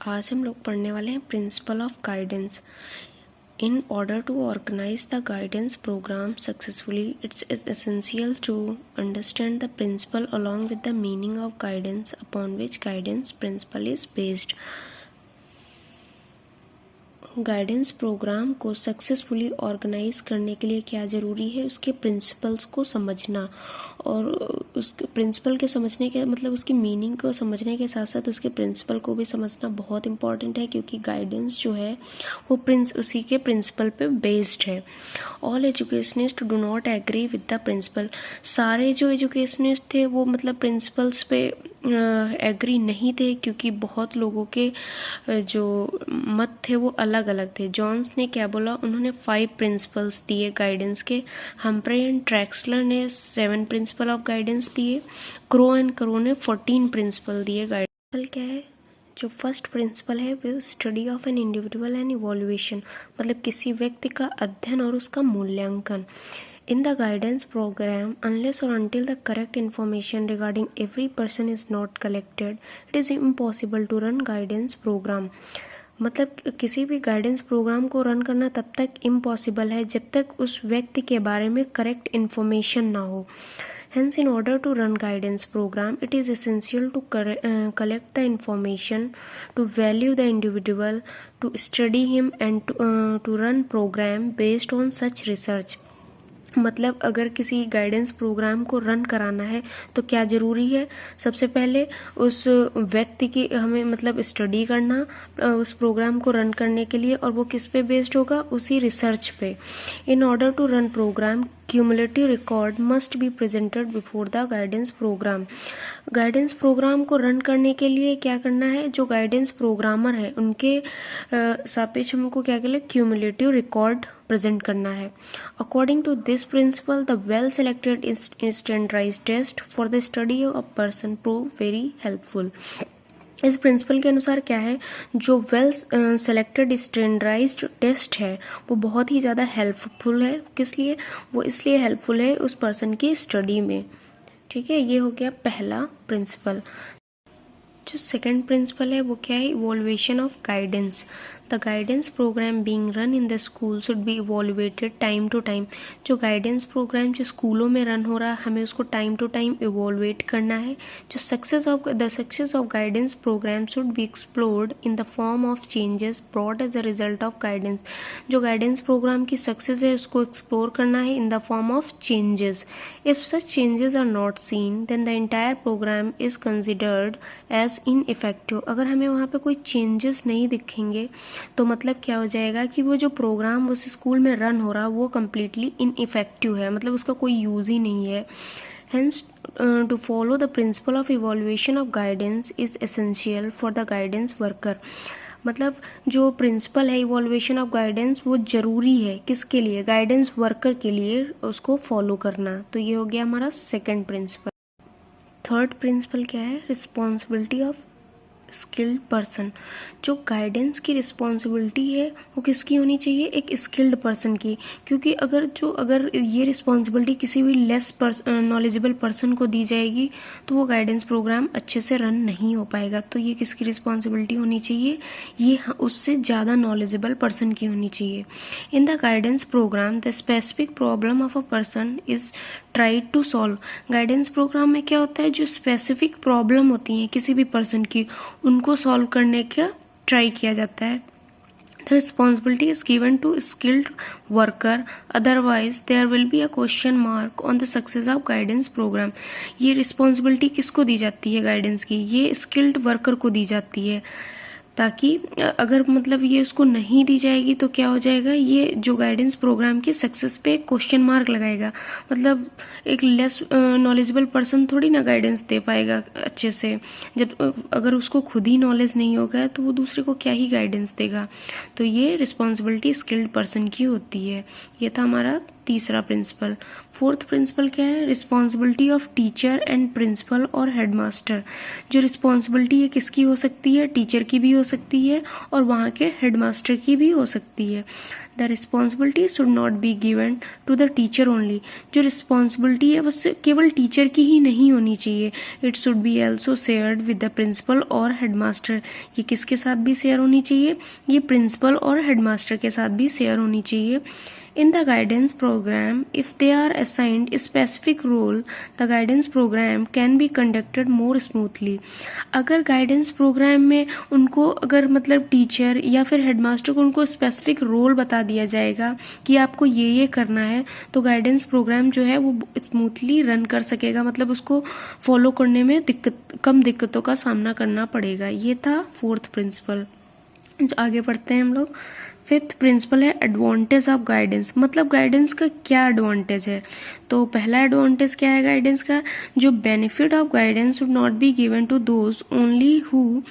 आज हम लोग पढ़ने वाले हैं principle of guidance. In order to organize the guidance program successfully, it's essential to understand the principle along with the meaning of guidance upon which guidance principle is based. Guidance program को successfully organize करने के लिए क्या ज़रूरी है, उसके principles को समझना। और उस प्रिंसिपल के समझने के मतलब उसकी मीनिंग को समझने के साथ साथ उसके प्रिंसिपल को भी समझना बहुत इंपॉर्टेंट है, क्योंकि गाइडेंस जो है वो उसी के प्रिंसिपल पे बेस्ड है। All educationist do not agree with the principle. सारे जो एजुकेशनिस्ट थे वो मतलब प्रिंसिपल्स पे एग्री नहीं थे, क्योंकि बहुत लोगों के जो मत थे वो अलग अलग थे। जॉन्स ने क्या बोला, उन्होंने 5 प्रिंसिपल्स दिए गाइडेंस के। हम्फ्रे एंड ट्रैक्सलर ने 7 प्रिंसिपल ऑफ गाइडेंस दिए। क्रो एंड करो ने 14 प्रिंसिपल दिए। गाइडेंस क्या है? जो फर्स्ट प्रिंसिपल है वो study of an individual and evolution, मतलब किसी व्यक्ति का अध्ययन और उसका मूल्यांकन। In the guidance program, unless or until the correct information regarding every person is not collected, it is impossible to run guidance program. मतलब किसी भी गाइडेंस प्रोग्राम को रन करना तब तक इम्पॉसिबल है जब तक उस व्यक्ति के बारे में करेक्ट इन्फॉर्मेशन ना हो। Hence, in order to run guidance program, it is essential to collect the information, to value the individual, to study him, and to run program based on such research. मतलब अगर किसी guidance program को run कराना है तो क्या ज़रूरी है? सबसे पहले उस व्यक्ति की हमें मतलब स्टडी करना उस प्रोग्राम को रन करने के लिए, और वो किस पे बेस्ड होगा? उसी रिसर्च पे। In order to run program, cumulative record must be presented before the guidance program. Guidance program को रन करने के लिए क्या करना है? जो गाइडेंस प्रोग्रामर है उनके सापेक्ष हमको क्या कहते हैं? क्यूमुलेटिव रिकॉर्ड प्रेजेंट करना है। According to this principle, the well selected standardized test for the study of person prove very helpful. इस प्रिंसिपल के अनुसार क्या है? जो वेल सेलेक्टेड स्टैंडर्डाइज्ड टेस्ट है वो बहुत ही ज़्यादा हेल्पफुल है। किस लिए? वो इसलिए हेल्पफुल है उस पर्सन की स्टडी में। ठीक है, ये हो गया पहला प्रिंसिपल। जो सेकंड प्रिंसिपल है वो क्या है? Evolution of guidance. The guidance programme being run in the school should be evaluated time to time. जो गाइडेंस प्रोग्राम जो स्कूलों में रन हो रहा है हमें उसको टाइम टू टाइम इवोल्यूएट करना है। जो success of guidance program should be explored in the form of changes brought as a result of guidance. जो गाइडेंस प्रोग्राम की सक्सेस है उसको एक्सप्लोर करना है in the form of changes. If such changes are not seen then the entire program is considered as ineffective. अगर हमें वहाँ पे कोई चेंजेस नहीं दिखेंगे तो मतलब क्या हो जाएगा कि वो जो प्रोग्राम उस स्कूल में रन हो रहा वो कम्प्लीटली इनइफेक्टिव है, मतलब उसका कोई यूज़ ही नहीं है। Hence, to follow the principle of evaluation of guidance is essential for the guidance worker. मतलब जो प्रिंसिपल है इवोल्यूशन ऑफ गाइडेंस वो ज़रूरी है किसके लिए? गाइडेंस वर्कर के लिए उसको फॉलो करना। तो ये हो गया हमारा सेकंड प्रिंसिपल। थर्ड प्रिंसिपल क्या है? Responsibility of skilled person. जो गाइडेंस की रिस्पॉन्सिबिलिटी है वो किसकी होनी चाहिए? एक स्किल्ड पर्सन की। क्योंकि अगर ये रिस्पॉन्सिबिलिटी किसी भी लेस नॉलेजेबल पर्सन को दी जाएगी तो वो गाइडेंस प्रोग्राम अच्छे से रन नहीं हो पाएगा। तो ये किसकी रिस्पॉन्सिबिलिटी होनी चाहिए? ये उससे ज़्यादा नॉलेजेबल पर्सन की होनी चाहिए। In the guidance program the specific problem of a person is try to solve. Guidance program में क्या होता है? जो स्पेसिफिक प्रॉब्लम होती हैं किसी भी पर्सन की उनको सॉल्व करने का ट्राई किया जाता है। The responsibility is given to skilled worker, otherwise there will be a question mark on the success of guidance program. ये रिस्पॉन्सिबिलिटी किसको दी जाती है गाइडेंस की? ये स्किल्ड वर्कर को दी जाती है, ताकि अगर मतलब ये उसको नहीं दी जाएगी तो क्या हो जाएगा? ये जो गाइडेंस प्रोग्राम की सक्सेस पे एक क्वेश्चन मार्क लगाएगा। मतलब एक लेस नॉलेजेबल पर्सन थोड़ी ना गाइडेंस दे पाएगा अच्छे से। जब अगर उसको खुद ही नॉलेज नहीं होगा तो वो दूसरे को क्या ही गाइडेंस देगा। तो ये रिस्पॉन्सिबिलिटी स्किल्ड पर्सन की होती है। ये था हमारा तीसरा प्रिंसिपल। फोर्थ प्रिंसिपल क्या है? Responsibility of teacher and principal और हेडमास्टर। जो रिस्पॉन्सिबिलिटी है किसकी हो सकती है? टीचर की भी हो सकती है और वहाँ के हेडमास्टर की भी हो सकती है। The responsibility should not be given to the teacher only. जो रिस्पॉन्सिबिलिटी है वो केवल टीचर की ही नहीं होनी चाहिए, it should be also shared with the principal और हेडमास्टर। ये किसके साथ भी शेयर होनी चाहिए? ये प्रिंसिपल और हेडमास्टर के साथ भी शेयर होनी चाहिए। In the guidance program, if they are assigned a specific role, the guidance program can be conducted more smoothly. अगर गाइडेंस प्रोग्राम में उनको अगर मतलब टीचर या फिर हेडमास्टर को उनको स्पेसिफिक रोल बता दिया जाएगा कि आपको ये करना है, तो गाइडेंस प्रोग्राम जो है वो स्मूथली रन कर सकेगा, मतलब उसको फॉलो करने में कम दिक्कतों का सामना करना पड़ेगा। ये था फोर्थ प्रिंसिपल। आगे बढ़ते हैं हम लोग। फिफ्थ प्रिंसिपल है एडवांटेज ऑफ गाइडेंस। मतलब गाइडेंस का क्या एडवांटेज है? तो पहला एडवांटेज क्या है गाइडेंस का? जो benefit of guidance should not be given to those only who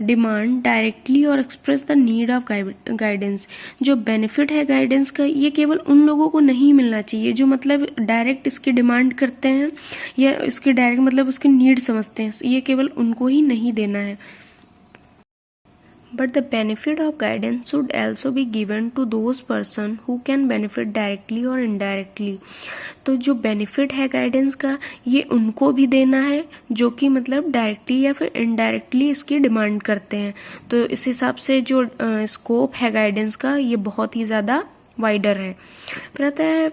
demand directly और express the need of guidance. जो बेनिफिट है गाइडेंस का, ये केवल उन लोगों को नहीं मिलना चाहिए जो मतलब डायरेक्ट इसकी डिमांड करते हैं या इसके डायरेक्ट मतलब उसकी नीड समझते हैं, ये केवल उनको ही नहीं देना है। But the benefit of guidance should also be given to those person who can benefit directly or indirectly. तो जो बेनिफिट है गाइडेंस का, ये उनको भी देना है जो कि मतलब डायरेक्टली या फिर इनडायरेक्टली इसकी डिमांड करते हैं। तो इस हिसाब से जो स्कोप है गाइडेंस का, ये बहुत ही ज़्यादा वाइडर है। फिर आता है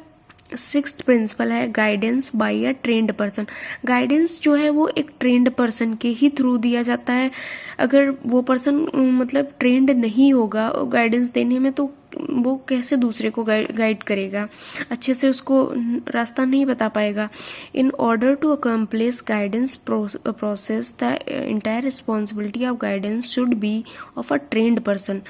सिक्स्थ प्रिंसिपल है गाइडेंस बाय अ ट्रेंड पर्सन। गाइडेंस जो है वो एक ट्रेंड पर्सन के ही थ्रू दिया जाता है। अगर वो पर्सन मतलब ट्रेंड नहीं होगा गाइडेंस देने में, तो वो कैसे दूसरे को गाइड करेगा, अच्छे से उसको रास्ता नहीं बता पाएगा। In order to accomplish guidance process the entire responsibility of guidance should be of a trained person.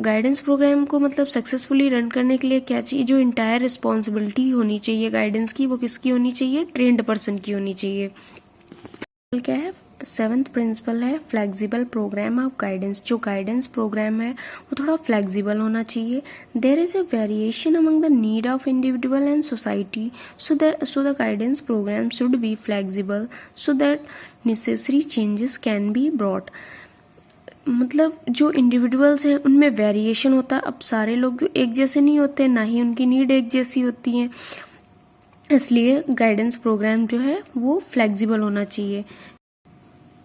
Guidance program को मतलब सक्सेसफुली रन करने के लिए क्या चाहिए? जो इंटायर रिस्पॉन्सिबिलिटी होनी चाहिए गाइडेंस की, वो किसकी होनी चाहिए? ट्रेंड पर्सन की होनी चाहिए। क्या है? सेवंथ प्रिंसिपल है फ्लेक्सिबल प्रोग्राम ऑफ गाइडेंस। जो गाइडेंस प्रोग्राम है वो थोड़ा फ्लेक्सिबल होना चाहिए। There is a variation among the need of individual and society, so the guidance program should be flexible so that necessary changes can be brought. मतलब जो individuals हैं उनमें वेरिएशन होता है। अब सारे लोग एक जैसे नहीं होते, ना ही उनकी नीड एक जैसी होती है, इसलिए गाइडेंस प्रोग्राम जो है वो फ्लेक्सिबल होना चाहिए।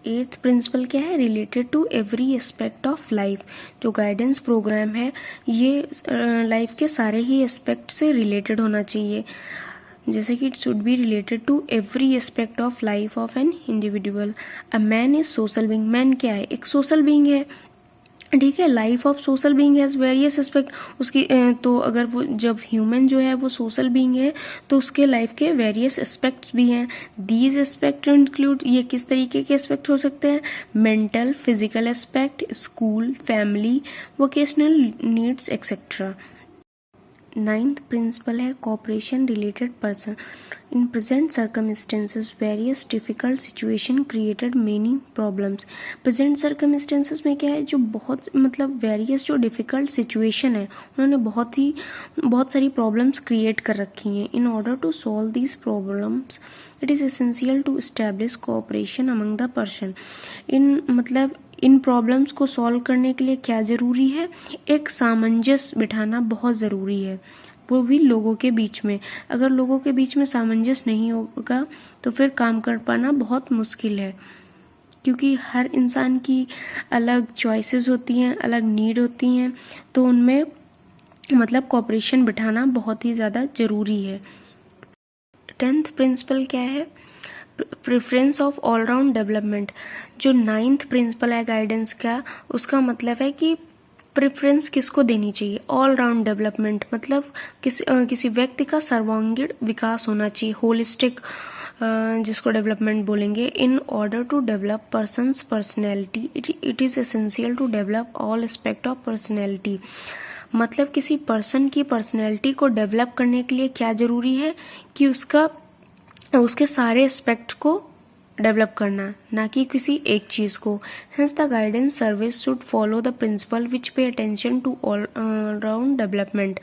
एट्थ प्रिंसिपल क्या है? Related to every aspect of life. जो गाइडेंस प्रोग्राम है ये लाइफ के सारे ही एस्पेक्ट से रिलेटेड होना चाहिए, जैसे कि it should be related to every aspect of life of an individual. A man is social being. Man क्या है? एक सोशल बीइंग है, ठीक है। Life of social being has various aspect. उसकी तो अगर वो जब ह्यूमन जो है वो सोशल बीइंग है तो उसके लाइफ के वेरियस एस्पेक्ट्स भी हैं। दीज एस्पेक्ट इंक्लूड, ये किस तरीके के एस्पेक्ट हो सकते हैं? Mental, physical aspect, school, family, vocational needs et cetera. Ninth principle है cooperation related person. In present circumstances various difficult situation created many problems. Present circumstances में क्या है? जो बहुत मतलब वेरियस जो डिफिकल्ट सिचुएशन है उन्होंने बहुत सारी प्रॉब्लम्स क्रिएट कर रखी हैं। In order to solve these problems it is essential to establish cooperation among the person. इन प्रॉब्लम्स को सॉल्व करने के लिए क्या ज़रूरी है? एक सामंजस्य बिठाना बहुत ज़रूरी है, वो भी लोगों के बीच में। अगर लोगों के बीच में सामंजस्य नहीं होगा तो फिर काम कर पाना बहुत मुश्किल है, क्योंकि हर इंसान की अलग चॉइसेस होती हैं, अलग नीड होती हैं, तो उनमें मतलब कोऑपरेशन बिठाना बहुत ही ज़्यादा ज़रूरी है। 10th प्रिंसिपल क्या है? Preference of all round development. जो 9th प्रिंसिपल है गाइडेंस का, उसका मतलब है कि प्रेफरेंस किसको देनी चाहिए? ऑल राउंड डेवलपमेंट, मतलब किसी व्यक्ति का सर्वांगीण विकास होना चाहिए, होलिस्टिक जिसको डेवलपमेंट बोलेंगे। In order to develop person's personality it is essential to develop all aspect of personality. मतलब किसी पर्सन की पर्सनैलिटी को डेवलप करने के लिए क्या ज़रूरी है कि उसके सारे एस्पेक्ट को डेवलप करना, ना कि किसी एक चीज़ को। Hence the guidance service should follow the principle which pay attention to all round development.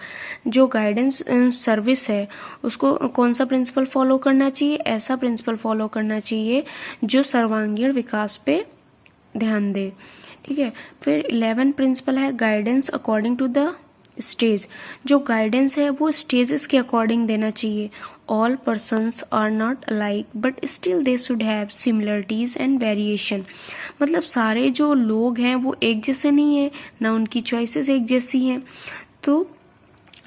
जो गाइडेंस सर्विस है उसको कौन सा प्रिंसिपल फॉलो करना चाहिए? ऐसा प्रिंसिपल फॉलो करना चाहिए जो सर्वांगीण विकास पे ध्यान दे, ठीक है। फिर 11 प्रिंसिपल है guidance according to the stage. जो गाइडेंस है वो स्टेजेस के अकॉर्डिंग देना चाहिए। All persons are not alike but still they should have similarities and variation. मतलब सारे जो लोग हैं वो एक जैसे नहीं है, ना उनकी चॉइसेस एक जैसी हैं, तो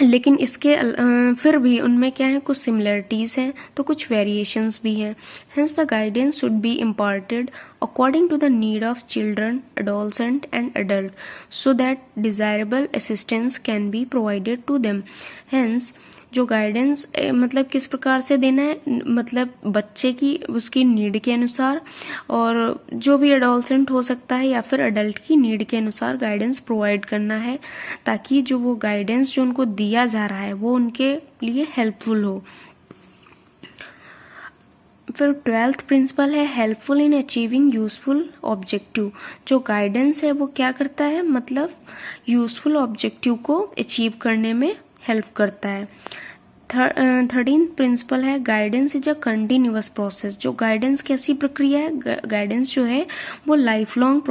लेकिन इसके फिर भी उनमें क्या है, कुछ सिमिलरिटीज़ हैं तो कुछ वेरिएशंस भी हैं। Hence the guidance should be imparted according to the need of children, adolescent and adult so that desirable assistance can be provided to them. Hence जो गाइडेंस मतलब किस प्रकार से देना है, मतलब बच्चे की उसकी नीड के अनुसार, और जो भी एडोलसेंट हो सकता है या फिर अडल्ट की नीड के अनुसार गाइडेंस प्रोवाइड करना है, ताकि जो वो गाइडेंस जो उनको दिया जा रहा है वो उनके लिए हेल्पफुल हो। फिर 12th प्रिंसिपल है helpful in achieving useful objective. जो गाइडेंस है वो क्या करता है, मतलब यूजफुल ऑब्जेक्टिव को अचीव करने में हेल्प करता है। 13th प्रिंसिपल है guidance is a continuous process. जो गाइडेंस कैसी प्रक्रिया है, गाइडेंस जो है वो लाइफ लॉन्ग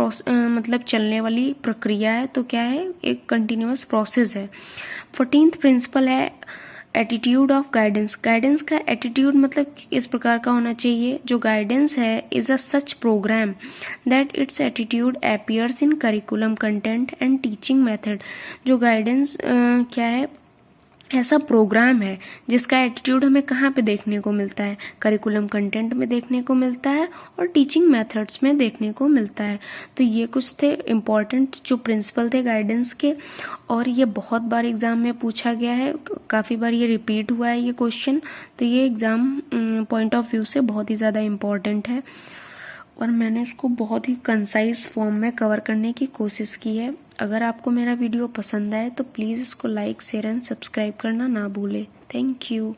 मतलब चलने वाली प्रक्रिया है, तो क्या है, एक कंटिन्यूअस प्रोसेस है। 14th प्रिंसिपल है एटीट्यूड ऑफ गाइडेंस। गाइडेंस का एटीट्यूड मतलब इस प्रकार का होना चाहिए, जो गाइडेंस है is a such program that its attitude appears in curriculum content and teaching method. जो गाइडेंस क्या है, ऐसा प्रोग्राम है जिसका एटीट्यूड हमें कहाँ पे देखने को मिलता है, करिकुलम कंटेंट में देखने को मिलता है और टीचिंग मेथड्स में देखने को मिलता है। तो ये कुछ थे इम्पॉर्टेंट जो प्रिंसिपल थे गाइडेंस के, और ये बहुत बार एग्जाम में पूछा गया है, काफ़ी बार ये रिपीट हुआ है ये क्वेश्चन, तो ये एग्ज़ाम पॉइंट ऑफ व्यू से बहुत ही ज़्यादा इम्पॉर्टेंट है और मैंने इसको बहुत ही कंसाइज फॉर्म में कवर करने की कोशिश की है। अगर आपको मेरा वीडियो पसंद आए तो प्लीज़ इसको लाइक, शेयर एंड सब्सक्राइब करना ना भूलें। Thank you.